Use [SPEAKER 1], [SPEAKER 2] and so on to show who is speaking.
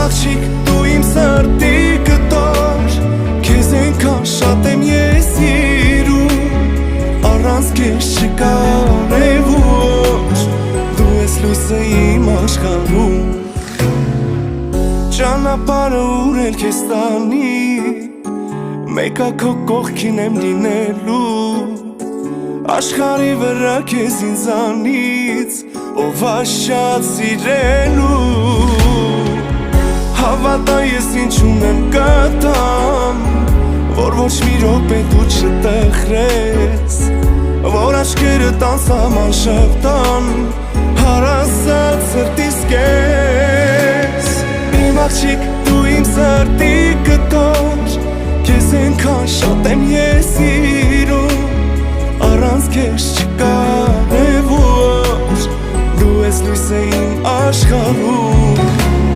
[SPEAKER 1] աղջիկ դու իմ սրտի կտոր Քեզ այնքան շատ եմ ես սիրում Առանց քեզ չկարևոր Դու ես լույսը իմ աշխարհում Ճանապարհը ուր էլ քեզ տանի Մեկը քո կողքին եմ լինելու Աշխարհի վրա քեզ ինձանից Ով շատ սիրելու Հավատա ես ինչում եմ կտամ Որ ոչ մի րոպե դու չտխրես Որ աչքերդ անսահման շղթան Հարազատ սրտիս կես Իմ աղջիկ դու իմ սրտի կտոր Քեզ այնքան շատ եմ ես սիրում Առանց քեզ չկարևոր Դու ես լույսը իմ աշխարհում